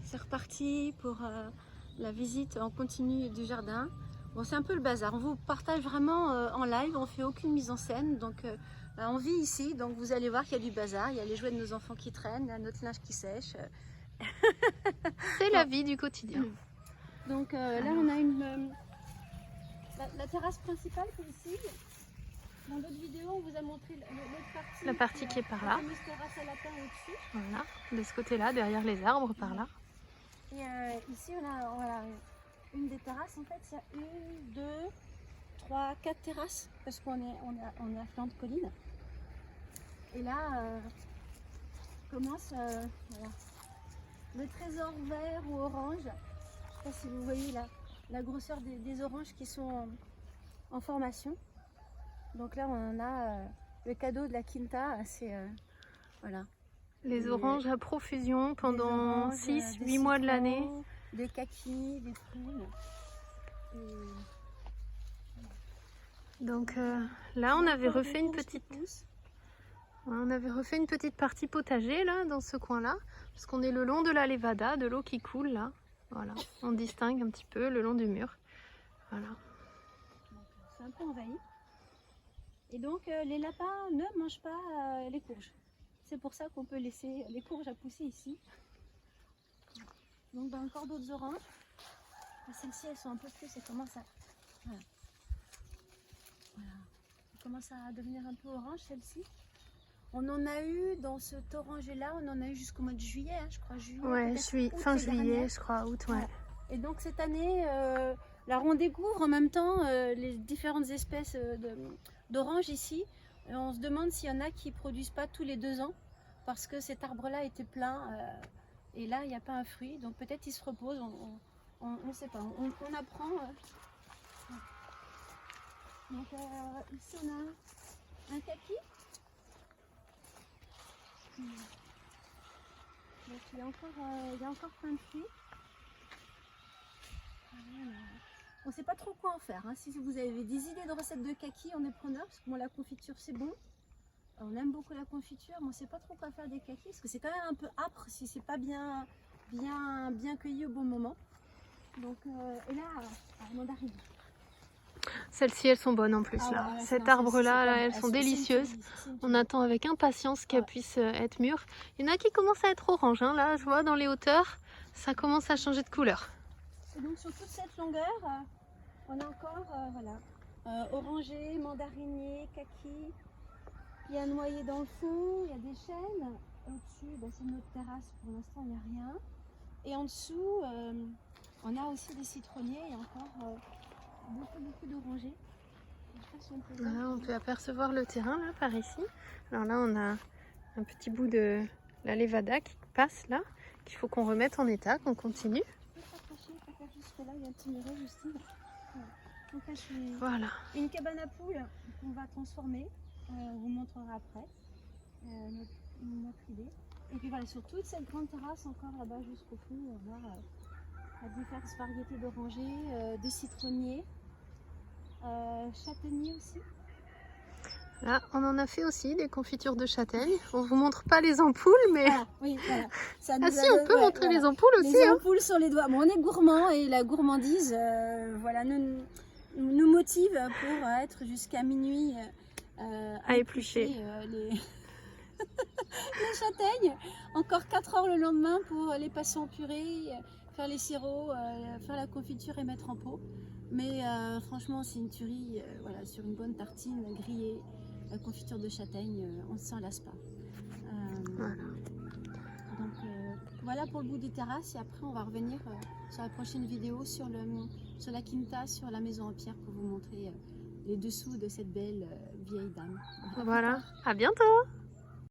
c'est reparti pour la visite en continu du jardin. Bon, c'est un peu le bazar, on vous partage vraiment en live, on fait aucune mise en scène, donc on vit ici, donc vous allez voir qu'il y a du bazar, il y a les jouets de nos enfants qui traînent, il y a notre linge qui sèche. C'est la vie du quotidien. Donc là on a la terrasse principale qui est ici. Dans l'autre vidéo on vous a montré l'autre partie. La partie qui est par là. La fameuse terrasse à lapin au-dessus. Voilà, de ce côté-là, derrière les arbres, par là. Et ici on a une des terrasses, en fait il y a 1, 2, 3, 4 terrasses parce qu'on est à flanc de colline. Et là commence voilà, le trésor vert ou orange. Je ne sais pas si vous voyez la grosseur des oranges qui sont en formation. Donc là on a le cadeau de la Quinta, c'est voilà. Les oranges à profusion pendant 6-8 mois de l'année. Des kakis, des prunes. Donc là on avait refait une petite... On avait refait une petite partie potager là, dans ce coin-là, parce qu'on est le long de la levada, de l'eau qui coule là. Voilà, on distingue un petit peu le long du mur. Voilà. C'est un peu envahi. Et donc les lapins ne mangent pas les courges. C'est pour ça qu'on peut laisser les courges à pousser ici. Donc encore d'autres oranges. Celles-ci elles sont un peu plus, elles commencent à... Voilà. Elles commencent à devenir un peu orange celles-ci. On en a eu dans cet oranger-là, on en a eu jusqu'au mois de juillet, hein, je crois. Juillet, ouais, fin juillet, je crois, août, ouais. Et donc cette année, là on découvre en même temps les différentes espèces d'oranges ici. Et on se demande s'il y en a qui ne produisent pas tous les 2 ans, parce que cet arbre-là était plein, et là il n'y a pas un fruit, donc peut-être il se repose, on ne sait pas, on apprend. Donc ici on a un kaki. Donc il y a encore plein de fruits. On ne sait pas trop quoi en faire. Hein. Si vous avez des idées de recettes de kaki, on est preneur. Parce que bon, la confiture c'est bon. On aime beaucoup la confiture, mais on ne sait pas trop quoi faire des kakis. Parce que c'est quand même un peu âpre si c'est pas bien cueilli au bon moment. Donc, et là, la mandarine. Celles-ci, elles sont bonnes en plus. Ah, là. ouais, Cet arbre-là, là, elles sont c'est délicieuses. On attend avec impatience qu'elles puissent être mûres. Il y en a qui commencent à être orange. Hein. Là, je vois dans les hauteurs, ça commence à changer de couleur. Et donc sur toute cette longueur, on a encore voilà, orangé, mandarinier, kaki. Il y a un noyer dans le fond, il y a des chênes. Au-dessus, ben, c'est notre terrasse, pour l'instant il n'y a rien. Et en dessous, on a aussi des citronniers et encore beaucoup d'orangers. Voilà, on peut apercevoir le terrain là par ici. Alors là, on a un petit bout de la levada qui passe là, qu'il faut qu'on remette en état, qu'on continue. Là, il y a un petit muret, Justine. Donc là, voilà. Une cabane à poules qu'on va transformer. On vous montrera après notre idée. Et puis voilà, sur toute cette grande terrasse, encore là-bas jusqu'au fond, on va voir diverses variétés d'orangers, de citronniers, châtaigniers aussi. Là, on en a fait aussi des confitures de châtaigne. On vous montre pas les ampoules, mais... Ah, oui, voilà. Ah si, on peut montrer les ampoules aussi. Les ampoules sur les doigts. Bon, on est gourmand et la gourmandise voilà, nous motive pour être jusqu'à minuit à éplucher les... les châtaignes. Encore 4 heures le lendemain pour les passer en purée, faire les sirops, faire la confiture et mettre en pot. Mais franchement, c'est une tuerie. Voilà, sur une bonne tartine grillée, la confiture de châtaigne, on ne s'en lasse pas. Voilà. Donc voilà pour le bout des terrasses et après on va revenir sur la prochaine vidéo sur la Quinta, sur la maison en pierre pour vous montrer les dessous de cette belle vieille dame. Voilà, à bientôt!